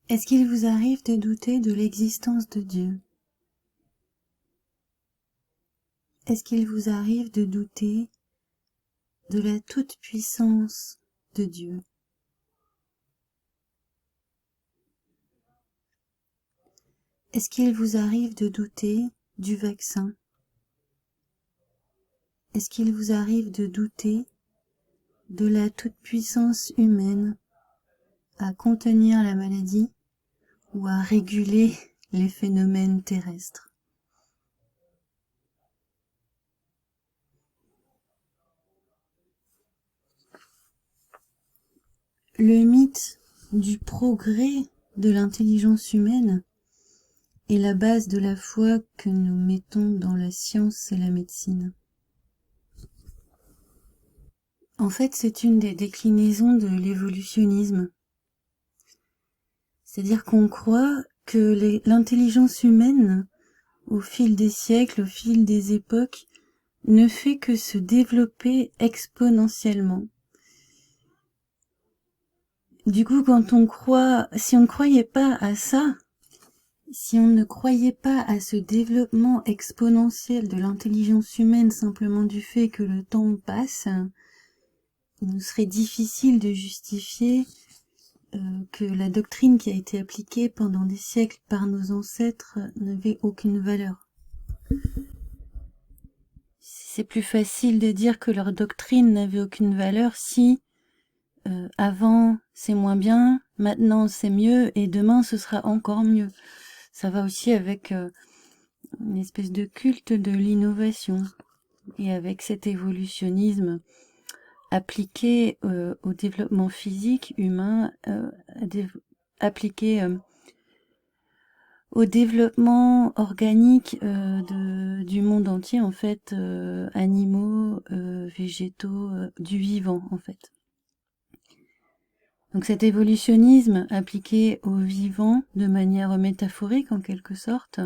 Est-ce qu'il vous arrive de douter de l'existence de Dieu? Est-ce qu'il vous arrive de douter de la toute-puissance de Dieu? Est-ce qu'il vous arrive de douter du vaccin? Est-ce qu'il vous arrive de douter de la toute-puissance humaine à contenir la maladie ou à réguler les phénomènes terrestres? Le mythe du progrès de l'intelligence humaine est la base de la foi que nous mettons dans la science et la médecine. En fait, c'est une des déclinaisons de l'évolutionnisme. C'est-à-dire qu'on croit que l'intelligence humaine, au fil des siècles, au fil des époques, ne fait que se développer exponentiellement. Du coup, si on ne croyait pas à ça, si on ne croyait pas à ce développement exponentiel de l'intelligence humaine simplement du fait que le temps passe, il nous serait difficile de justifier que la doctrine qui a été appliquée pendant des siècles par nos ancêtres n'avait aucune valeur. C'est plus facile de dire que leur doctrine n'avait aucune valeur si avant c'est moins bien, maintenant c'est mieux et demain ce sera encore mieux. Ça va aussi avec une espèce de culte de l'innovation et avec cet évolutionnisme appliqué au développement physique humain, appliqué au développement organique du monde entier, en fait, animaux, végétaux, du vivant, en fait. Donc cet évolutionnisme appliqué au vivant de manière métaphorique, en quelque sorte,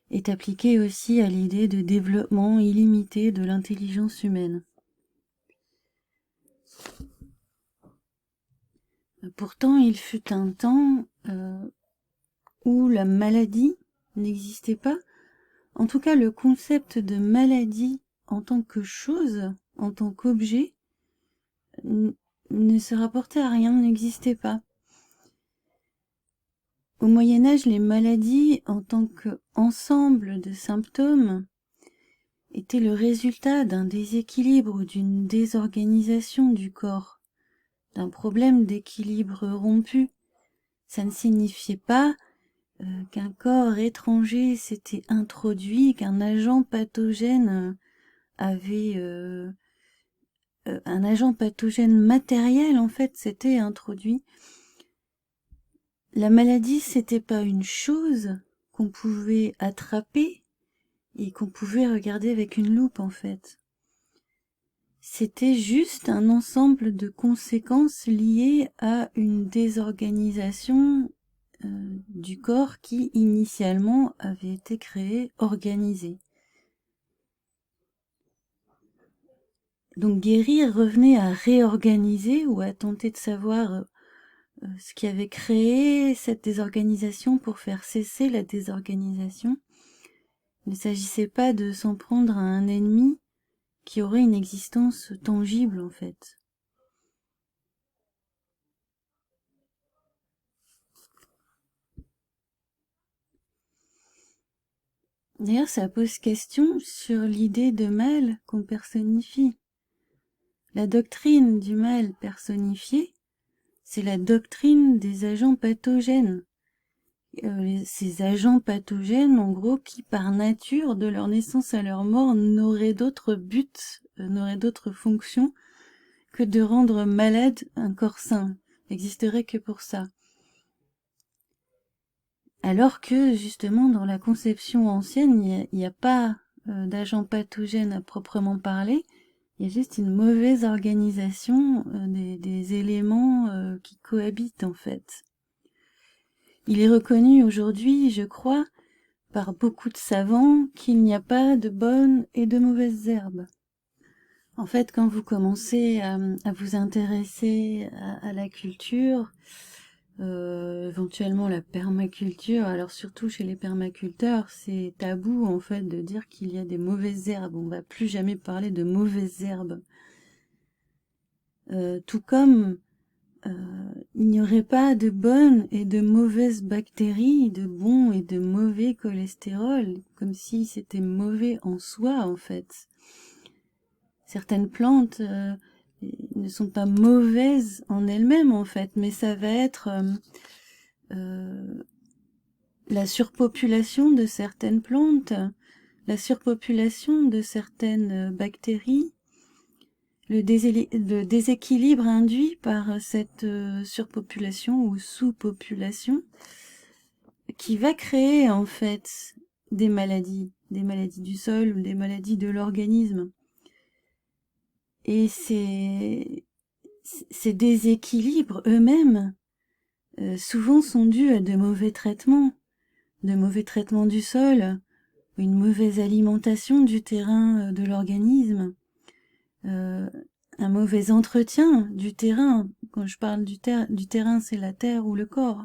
est appliqué aussi à l'idée de développement illimité de l'intelligence humaine. Pourtant, il fut un temps où la maladie n'existait pas. En tout cas, le concept de maladie en tant que chose, en tant qu'objet, ne se rapportait à rien, n'existait pas. Au Moyen-Âge, les maladies, en tant qu'ensemble de symptômes, étaient le résultat d'un déséquilibre ou d'une désorganisation du corps, d'un problème d'équilibre rompu. Ça ne signifiait pas qu'un corps étranger s'était introduit, qu'un agent pathogène avait un agent pathogène matériel en fait s'était introduit. La maladie, c'était pas une chose qu'on pouvait attraper et qu'on pouvait regarder avec une loupe en fait. C'était juste un ensemble de conséquences liées à une désorganisation du corps qui initialement avait été créé, organisé. Donc guérir revenait à réorganiser ou à tenter de savoir ce qui avait créé cette désorganisation pour faire cesser la désorganisation. Il ne s'agissait pas de s'en prendre à un ennemi qui aurait une existence tangible en fait. D'ailleurs, ça pose question sur l'idée de mal qu'on personnifie. La doctrine du mal personnifié, c'est la doctrine des agents pathogènes. Ces agents pathogènes, en gros, qui par nature, de leur naissance à leur mort, n'auraient d'autre but, n'auraient d'autre fonction que de rendre malade un corps sain, n'existerait que pour ça. Alors que, justement, dans la conception ancienne, il n'y a pas d'agent pathogène à proprement parler, il y a juste une mauvaise organisation des éléments qui cohabitent, en fait. Il est reconnu aujourd'hui, je crois, par beaucoup de savants qu'il n'y a pas de bonnes et de mauvaises herbes. En fait, quand vous commencez à vous intéresser à la culture, éventuellement la permaculture. Alors surtout chez les permaculteurs, c'est tabou en fait de dire qu'il y a des mauvaises herbes. On va plus jamais parler de mauvaises herbes. Tout comme il n'y aurait pas de bonnes et de mauvaises bactéries, de bons et de mauvais cholestérol, comme si c'était mauvais en soi en fait. Certaines plantes ne sont pas mauvaises en elles-mêmes en fait, mais ça va être la surpopulation de certaines plantes, la surpopulation de certaines bactéries, le déséquilibre induit par cette surpopulation ou sous-population qui va créer en fait des maladies du sol ou des maladies de l'organisme. Et ces déséquilibres eux-mêmes souvent sont dus à de mauvais traitements du sol, une mauvaise alimentation du terrain de l'organisme, un mauvais entretien du terrain. Quand je parle du terrain, c'est la terre ou le corps.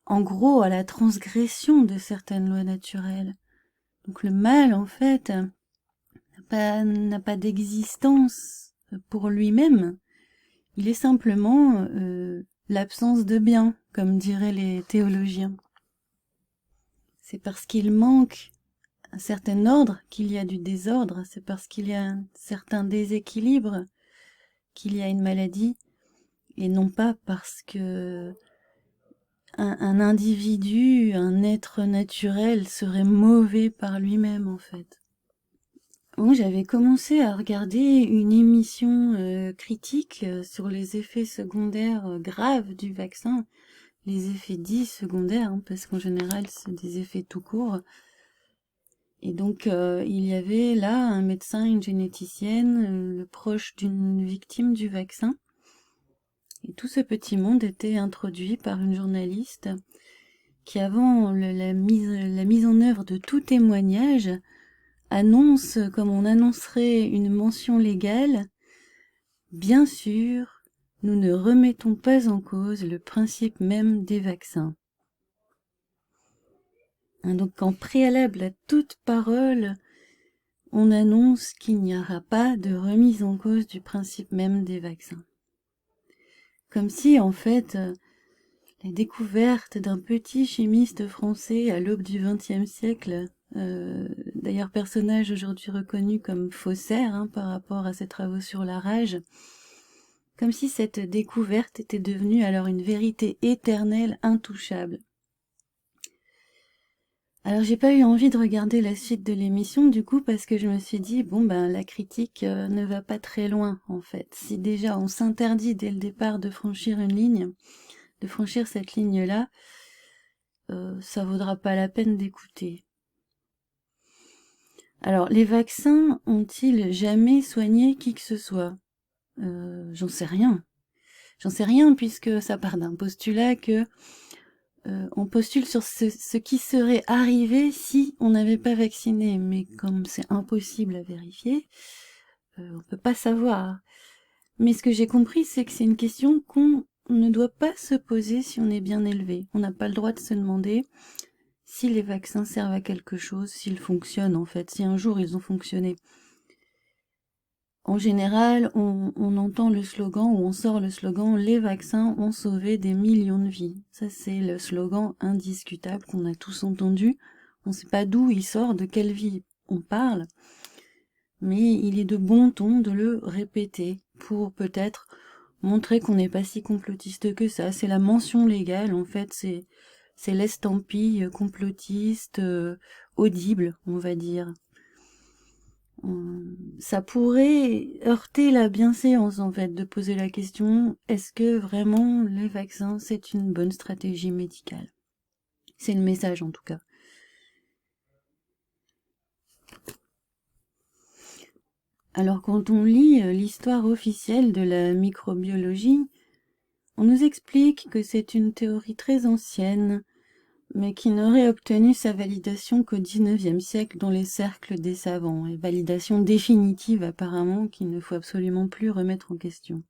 En gros, à la transgression de certaines lois naturelles. Donc le mal, en fait, n'a pas d'existence pour lui-même. Il est simplement l'absence de bien, comme diraient les théologiens. C'est parce qu'il manque un certain ordre qu'il y a du désordre, c'est parce qu'il y a un certain déséquilibre qu'il y a une maladie, et non pas parce que un individu, un être naturel serait mauvais par lui-même en fait. Bon, j'avais commencé à regarder une émission critique sur les effets secondaires graves du vaccin, les effets dits secondaires, hein, parce qu'en général c'est des effets tout court. Et donc il y avait là un médecin, une généticienne, le proche d'une victime du vaccin. Et tout ce petit monde était introduit par une journaliste qui, avant la mise en œuvre de tout témoignage, annonce, comme on annoncerait une mention légale, « Bien sûr, nous ne remettons pas en cause le principe même des vaccins. » Donc en préalable à toute parole, on annonce qu'il n'y aura pas de remise en cause du principe même des vaccins. Comme si, en fait, la découverte d'un petit chimiste français à l'aube du XXe siècle, d'ailleurs personnage aujourd'hui reconnu comme faussaire hein, par rapport à ses travaux sur la rage, comme si cette découverte était devenue alors une vérité éternelle, intouchable. Alors j'ai pas eu envie de regarder la suite de l'émission du coup parce que je me suis dit bon ben la critique ne va pas très loin en fait. Si déjà on s'interdit dès le départ de franchir une ligne, de franchir cette ligne-là, ça vaudra pas la peine d'écouter. Alors les vaccins ont-ils jamais soigné qui que ce soit? J'en sais rien. J'en sais rien puisque ça part d'un postulat que on postule sur ce qui serait arrivé si on n'avait pas vacciné, mais comme c'est impossible à vérifier, on peut pas savoir. Mais ce que j'ai compris, c'est que c'est une question qu'on ne doit pas se poser si on est bien élevé. On n'a pas le droit de se demander si les vaccins servent à quelque chose, s'ils fonctionnent en fait, si un jour ils ont fonctionné. En général, on entend le slogan ou on sort le slogan « Les vaccins ont sauvé des millions de vies ». Ça, c'est le slogan indiscutable qu'on a tous entendu. On ne sait pas d'où il sort, de quelle vie on parle, mais il est de bon ton de le répéter pour peut-être montrer qu'on n'est pas si complotiste que ça. C'est la mention légale, en fait, c'est l'estampille complotiste audible, on va dire. Ça pourrait heurter la bienséance en fait de poser la question est-ce que vraiment les vaccins c'est une bonne stratégie médicale? C'est le message en tout cas. Alors quand on lit l'histoire officielle de la microbiologie, on nous explique que c'est une théorie très ancienne, mais qui n'aurait obtenu sa validation qu'au XIXe siècle dans les cercles des savants, et validation définitive apparemment qu'il ne faut absolument plus remettre en question.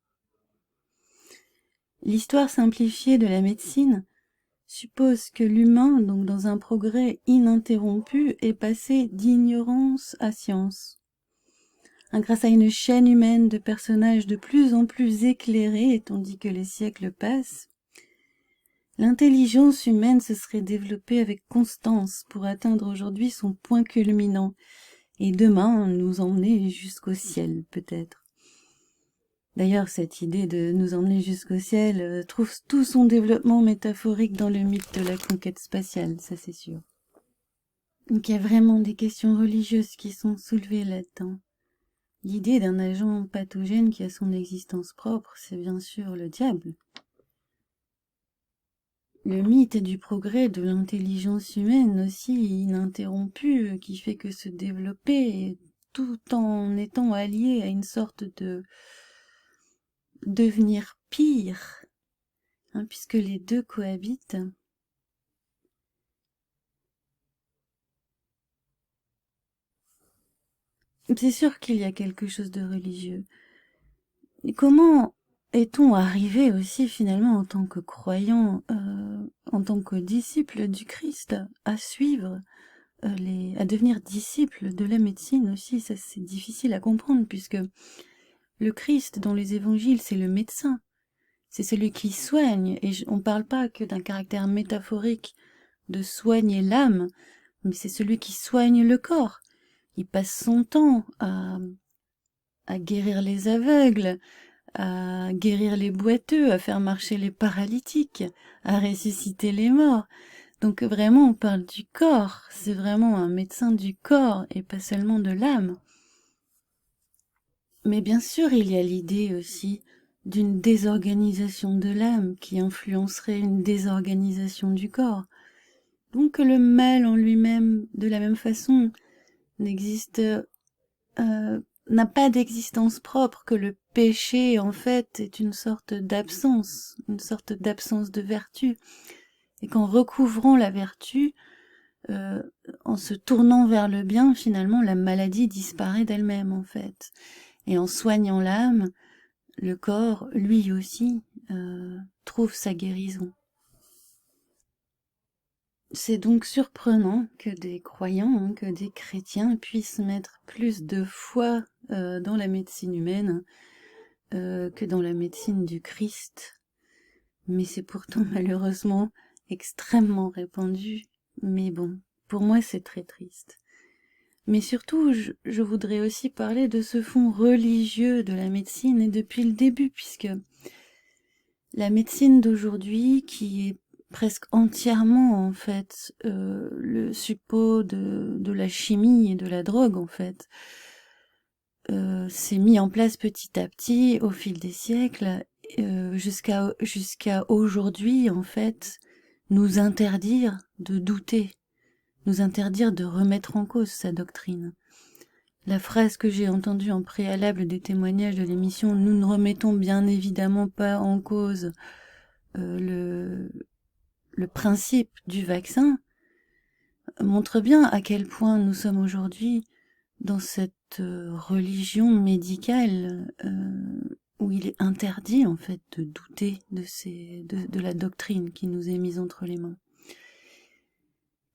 L'histoire simplifiée de la médecine suppose que l'humain, donc dans un progrès ininterrompu, est passé d'ignorance à science. Grâce à une chaîne humaine de personnages de plus en plus éclairés, tandis que les siècles passent, l'intelligence humaine se serait développée avec constance pour atteindre aujourd'hui son point culminant, et demain nous emmener jusqu'au ciel, peut-être. D'ailleurs, cette idée de nous emmener jusqu'au ciel trouve tout son développement métaphorique dans le mythe de la conquête spatiale, ça c'est sûr. Donc il y a vraiment des questions religieuses qui sont soulevées là-dedans. L'idée d'un agent pathogène qui a son existence propre, c'est bien sûr le diable. Le mythe du progrès de l'intelligence humaine aussi ininterrompu, qui fait que se développer tout en étant allié à une sorte de devenir pire, puisque les deux cohabitent. C'est sûr qu'il y a quelque chose de religieux. Et comment est-on arrivé aussi finalement en tant que croyant, en tant que disciple du Christ, à suivre, à devenir disciple de la médecine aussi? Ça c'est difficile à comprendre puisque le Christ dans les évangiles c'est le médecin, c'est celui qui soigne, et on ne parle pas que d'un caractère métaphorique de soigner l'âme, mais c'est celui qui soigne le corps. Il passe son temps à guérir les aveugles, à guérir les boiteux, à faire marcher les paralytiques, à ressusciter les morts. Donc vraiment on parle du corps, c'est vraiment un médecin du corps et pas seulement de l'âme. Mais bien sûr il y a l'idée aussi d'une désorganisation de l'âme qui influencerait une désorganisation du corps. Donc le mal en lui-même, de la même façon, n'existe n'a pas d'existence propre, que le péché, en fait, est une sorte d'absence de vertu, et qu'en recouvrant la vertu, en se tournant vers le bien, finalement, la maladie disparaît d'elle-même, en fait. Et en soignant l'âme, le corps, lui aussi, trouve sa guérison. C'est donc surprenant que des croyants, que des chrétiens puissent mettre plus de foi dans la médecine humaine que dans la médecine du Christ. Mais c'est pourtant malheureusement extrêmement répandu. Mais bon, pour moi c'est très triste. Mais surtout, je voudrais aussi parler de ce fond religieux de la médecine, et depuis le début, puisque la médecine d'aujourd'hui, qui est presque entièrement en fait le suppôt de la chimie et de la drogue en fait, s'est mis en place petit à petit au fil des siècles jusqu'à aujourd'hui en fait, nous interdire de douter, nous interdire de remettre en cause sa doctrine. La phrase que j'ai entendue en préalable des témoignages de l'émission « Nous ne remettons bien évidemment pas en cause le principe du vaccin » montre bien à quel point nous sommes aujourd'hui dans cette religion médicale où il est interdit en fait de douter de la doctrine qui nous est mise entre les mains.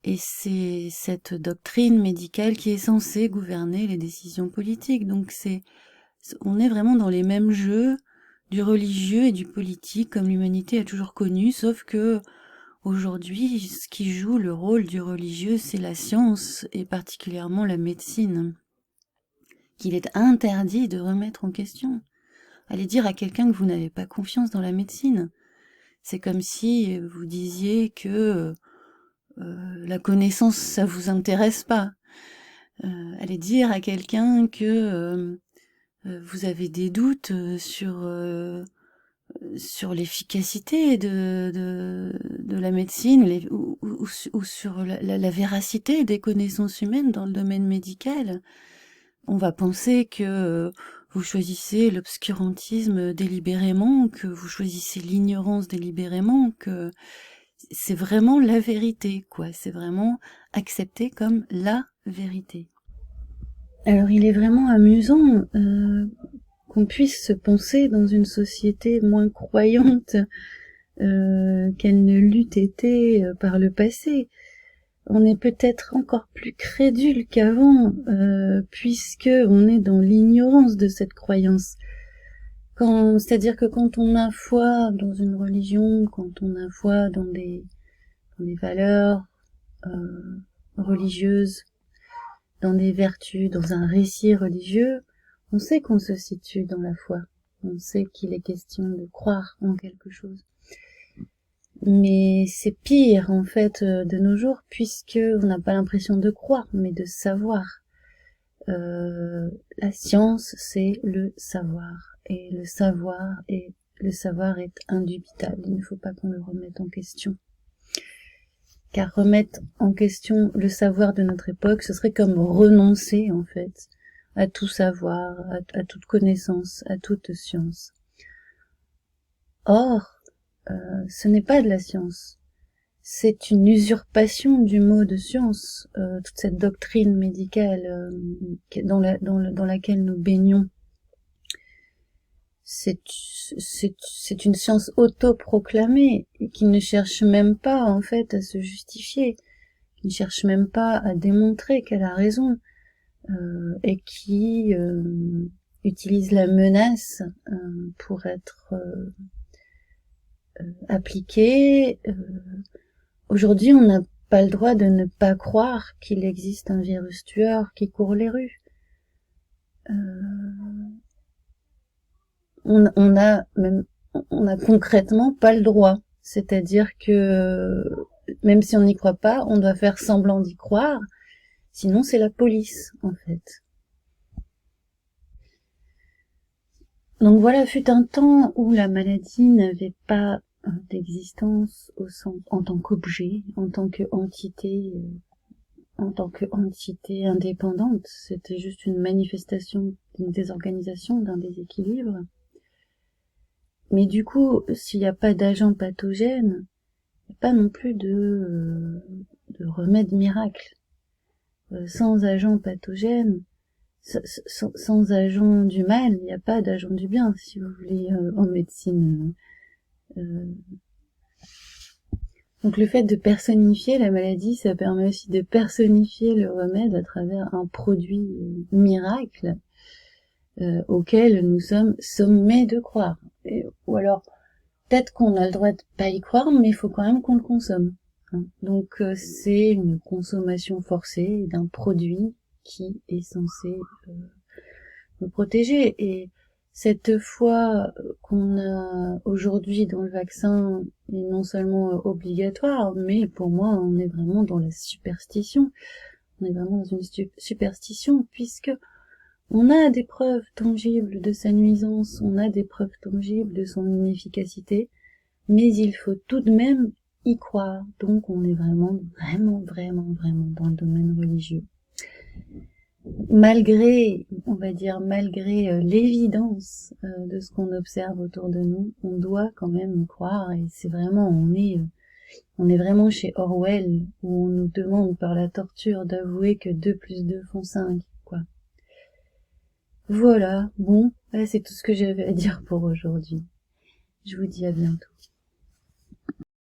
Et c'est cette doctrine médicale qui est censée gouverner les décisions politiques. Donc on est vraiment dans les mêmes jeux du religieux et du politique comme l'humanité a toujours connu, sauf que aujourd'hui, ce qui joue le rôle du religieux, c'est la science et particulièrement la médecine, qu'il est interdit de remettre en question. Allez dire à quelqu'un que vous n'avez pas confiance dans la médecine. C'est comme si vous disiez que la connaissance, ça vous intéresse pas. Allez dire à quelqu'un que vous avez des doutes sur l'efficacité de la médecine ou sur la véracité des connaissances humaines dans le domaine médical. On va penser que vous choisissez l'obscurantisme délibérément, que vous choisissez l'ignorance délibérément, que c'est vraiment la vérité, quoi. C'est vraiment accepté comme la vérité. Alors il est vraiment amusant qu'on puisse se penser dans une société moins croyante qu'elle ne l'eût été par le passé. On est peut-être encore plus crédule qu'avant, puisque on est dans l'ignorance de cette croyance. C'est-à-dire que quand on a foi dans une religion, quand on a foi dans des valeurs religieuses, dans des vertus, dans un récit religieux, on sait qu'on se situe dans la foi. On sait qu'il est question de croire en quelque chose. Mais c'est pire, en fait, de nos jours, puisque on n'a pas l'impression de croire, mais de savoir. La science, c'est le savoir. Et le savoir est indubitable. Il ne faut pas qu'on le remette en question. Car remettre en question le savoir de notre époque, ce serait comme renoncer, en fait, à tout savoir, à toute connaissance, à toute science. Or, ce n'est pas de la science. C'est une usurpation du mot de science, toute cette doctrine médicale dans laquelle nous baignons. C'est une science autoproclamée qui ne cherche même pas, en fait, à se justifier, qui ne cherche même pas à démontrer qu'elle a raison, et qui utilise la menace pour être appliquée. Aujourd'hui, on n'a pas le droit de ne pas croire qu'il existe un virus tueur qui court les rues. On a concrètement pas le droit. C'est-à-dire que même si on n'y croit pas, on doit faire semblant d'y croire. Sinon, c'est la police, en fait. Donc voilà, fut un temps où la maladie n'avait pas d'existence en tant qu'objet, en tant qu'entité indépendante. C'était juste une manifestation d'une désorganisation, d'un déséquilibre. Mais du coup, s'il n'y a pas d'agent pathogène, il n'y a pas non plus de remède miracle. Sans agent pathogène, sans agent du mal, il n'y a pas d'agent du bien, si vous voulez, en médecine. Donc le fait de personnifier la maladie, ça permet aussi de personnifier le remède à travers un produit miracle auquel nous sommes sommés de croire. Ou alors, peut-être qu'on a le droit de pas y croire, mais il faut quand même qu'on le consomme. Donc c'est une consommation forcée d'un produit qui est censé nous protéger. Et cette foi qu'on a aujourd'hui dans le vaccin est non seulement obligatoire, mais pour moi on est vraiment dans la superstition. On est vraiment dans une superstition, puisque on a des preuves tangibles de sa nuisance, on a des preuves tangibles de son inefficacité, mais il faut tout de même y croire. Donc on est vraiment dans le domaine religieux. Malgré l'évidence de ce qu'on observe autour de nous, on doit quand même y croire, et c'est vraiment, on est vraiment chez Orwell, où on nous demande par la torture d'avouer que 2 + 2 font 5, quoi. Voilà, bon, c'est tout ce que j'avais à dire pour aujourd'hui. Je vous dis à bientôt.